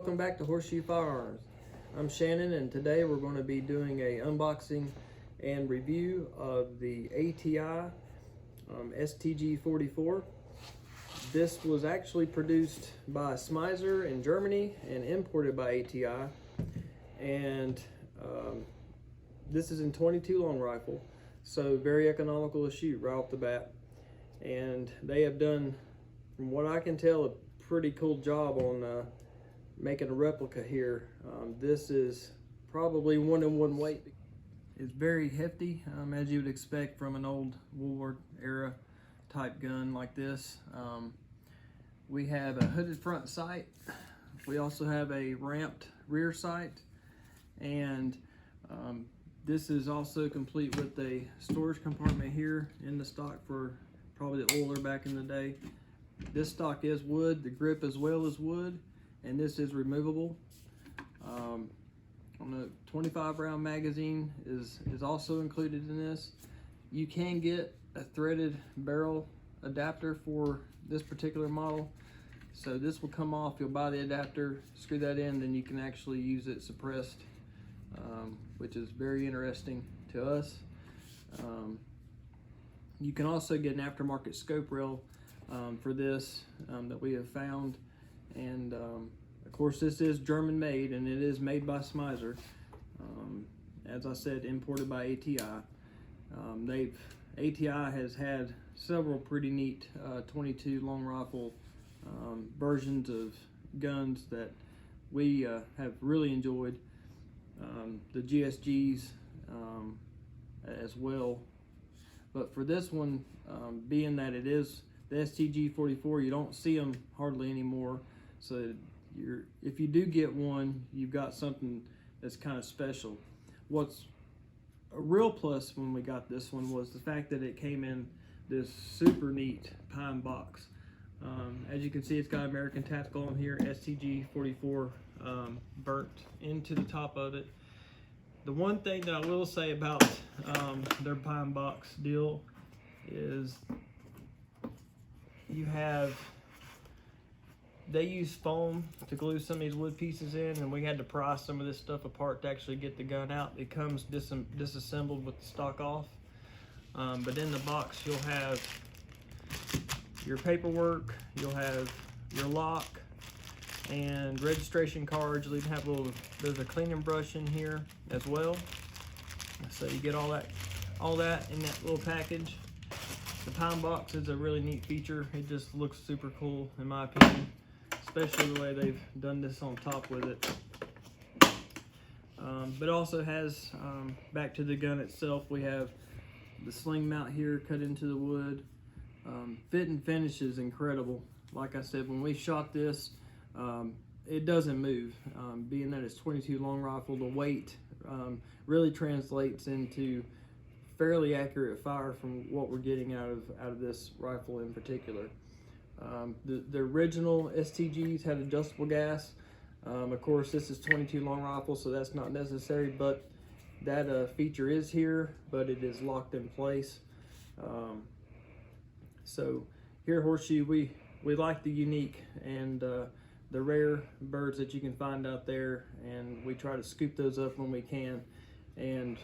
Welcome back to Horseshoe Firearms. I'm Shannon, and today we're going to be doing a unboxing and review of the ATI STG 44. This was actually produced by Schmeisser in Germany and imported by ATI, and this is in 22 long rifle, so very economical to shoot right off the bat. And they have done, from what I can tell, a pretty cool job on making a replica here. This is probably 1-in-1 weight. It's very hefty, as you would expect from an old World War era type gun like this. We have a hooded front sight. We also have a ramped rear sight, and this is also complete with a storage compartment here in the stock for probably the oiler back in the day. This stock is wood, the grip as well is wood, and this is removable. On the 25 round magazine is also included in this. You can get a threaded barrel adapter for this particular model. So this will come off, you'll buy the adapter, screw that in, then you can actually use it suppressed, which is very interesting to us. You can also get an aftermarket scope rail for this that we have found, and of course this is German made, and it is made by Schmeisser. As I said, imported by ATI. ATI has had several pretty neat 22 long rifle versions of guns that we have really enjoyed. The GSGs as well. But for this one, being that it is the STG 44, you don't see them hardly anymore. So if you do get one, you've got something that's kind of special. What's a real plus when we got this one was the fact that it came in this super neat pine box. As you can see, it's got American Tactical on here, STG 44 burnt into the top of it. The one thing that I will say about their pine box deal is they use foam to glue some of these wood pieces in, and we had to pry some of this stuff apart to actually get the gun out. It comes disassembled with the stock off. But in the box, you'll have your paperwork, you'll have your lock, and registration cards. You'll even have there's a cleaning brush in here as well. So you get all that in that little package. The pine box is a really neat feature. It just looks super cool in my opinion, especially the way they've done this on top with it. But it also has, back to the gun itself, we have the Sling Mount here cut into the wood. Fit and finish is incredible. Like I said, when we shot this, it doesn't move. Being that it's 22 long rifle, the weight really translates into fairly accurate fire from what we're getting out of this rifle in particular. The original STGs had adjustable gas. Of course, this is 22 long rifle, so that's not necessary, but that feature is here, but it is locked in place. So here at Horseshoe, we like the unique and the rare birds that you can find out there, and we try to scoop those up when we can. And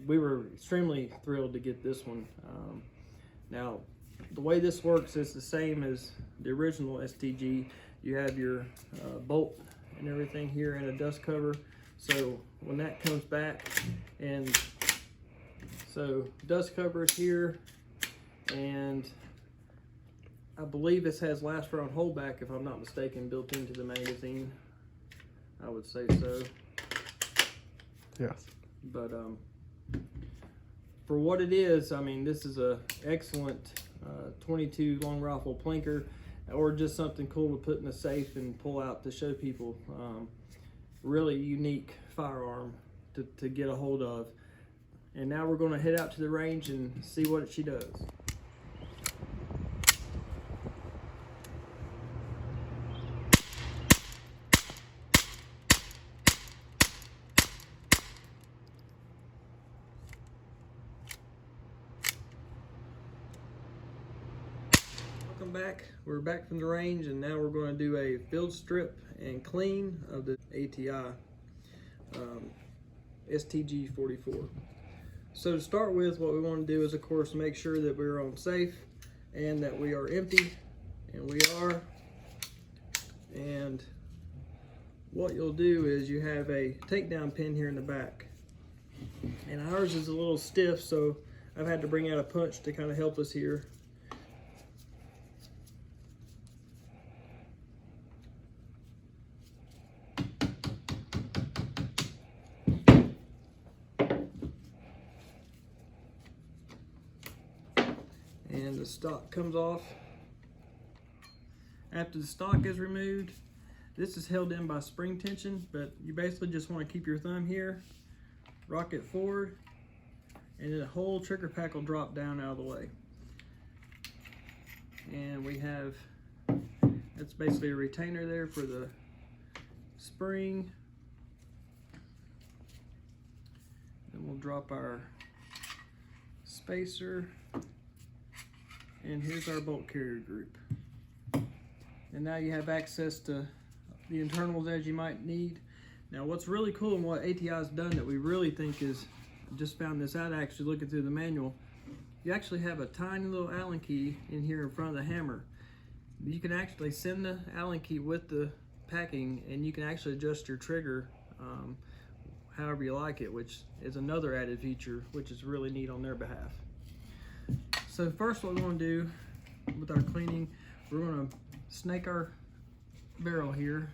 we were extremely thrilled to get this one. Now, the way this works is the same as the original STG. You have your bolt and everything here in a dust cover. So when that comes back, and so dust cover is here, and I believe this has last round holdback, if I'm not mistaken, built into the magazine. I would say so. Yes. But for what it is, I mean, this is a excellent 22 long rifle plinker, or just something cool to put in a safe and pull out to show people. Really unique firearm to get a hold of. And now we're going to head out to the range and see what she does. Welcome back. We're back from the range, and now we're going to do a field strip and clean of the ATI STG 44. So to start with, what we want to do is, of course, make sure that we're on safe and that we are empty, and we are. And what you'll do is you have a takedown pin here in the back, and ours is a little stiff, so I've had to bring out a punch to kind of help us here. And the stock comes off. After the stock is removed, this is held in by spring tension, but you basically just want to keep your thumb here, rock it forward, and then the whole trigger pack will drop down out of the way. And we have, that's basically a retainer there for the spring. Then we'll drop our spacer. And here's our bolt carrier group. And now you have access to the internals as you might need. Now what's really cool and what ATI has done that we really think is, just found this out actually looking through the manual, you actually have a tiny little Allen key in here in front of the hammer. You can actually send the Allen key with the packing, and you can actually adjust your trigger however you like it, which is another added feature, which is really neat on their behalf. So first what we want to do with our cleaning, we're going to snake our barrel here.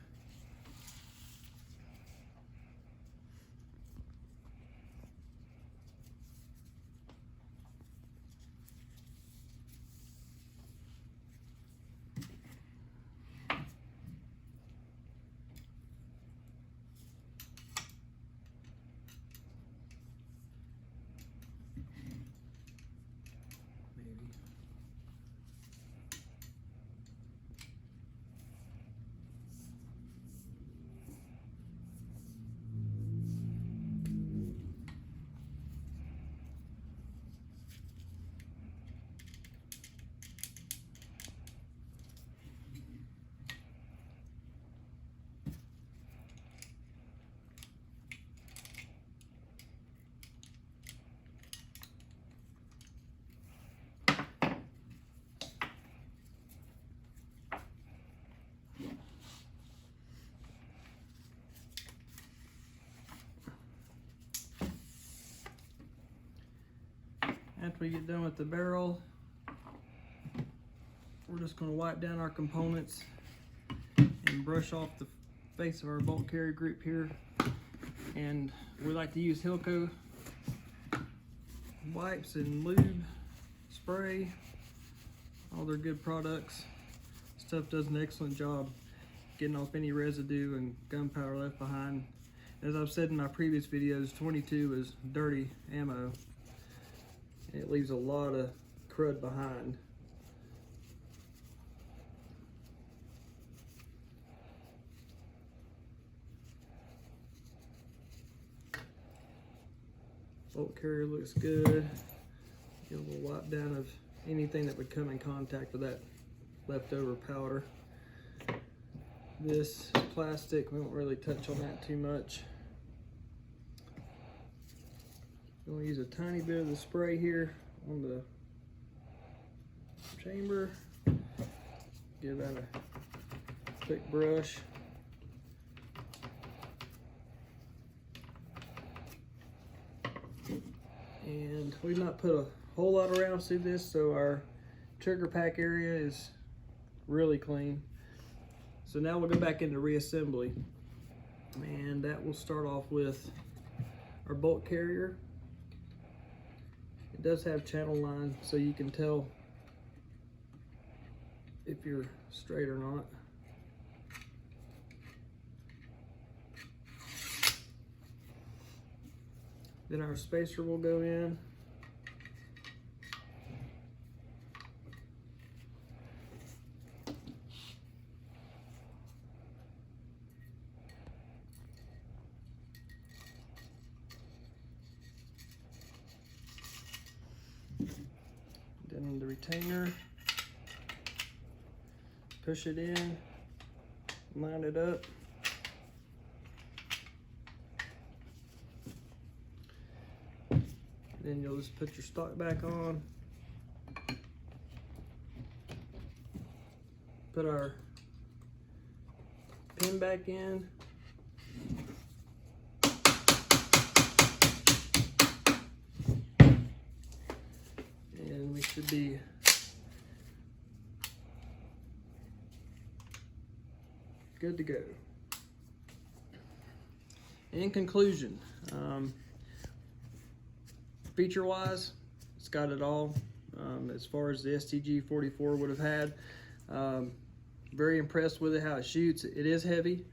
After we get done with the barrel, we're just going to wipe down our components and brush off the face of our bolt carrier group here. And we like to use Hilco wipes and lube spray, all their good products. Stuff does an excellent job getting off any residue and gunpowder left behind. As I've said in my previous videos, 22 is dirty ammo. It leaves a lot of crud behind. Bolt carrier looks good. Get a little wipe down of anything that would come in contact with that leftover powder. This is plastic, we won't really touch on that too much. I'm going to use a tiny bit of the spray here on the chamber. Give that a quick brush. And we've not put a whole lot of rounds through this, so our trigger pack area is really clean. So now we'll go back into reassembly, and that will start off with our bolt carrier. It does have channel line, so you can tell if you're straight or not. Then our spacer will go in. Then the retainer, push it in, line it up. Then you'll just put your stock back on. Put our pin back in. And we should be good to go. In conclusion, feature-wise, it's got it all as far as the STG 44 would have had. Very impressed with it, how it shoots. It is heavy,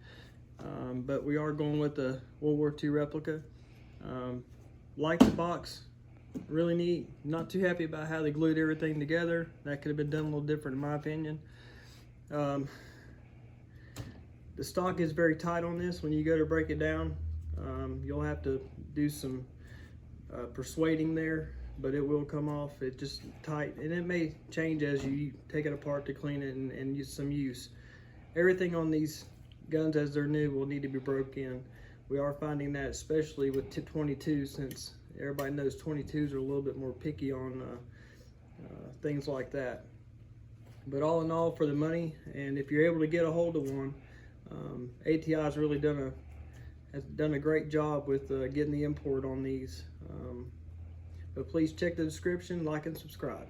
but we are going with the World War II replica. Like the box, really neat. Not too happy about how they glued everything together. That could have been done a little different in my opinion. The stock is very tight on this. When you go to break it down, you'll have to do some persuading there, but it will come off. It's just tight, and it may change as you take it apart to clean it and use some use. Everything on these guns as they're new will need to be broke in. We are finding that especially with 22s, since everybody knows 22s are a little bit more picky on things like that. But all in all, for the money, and if you're able to get a hold of one, ATI has really done a great job with getting the import on these. But please check the description, like and subscribe.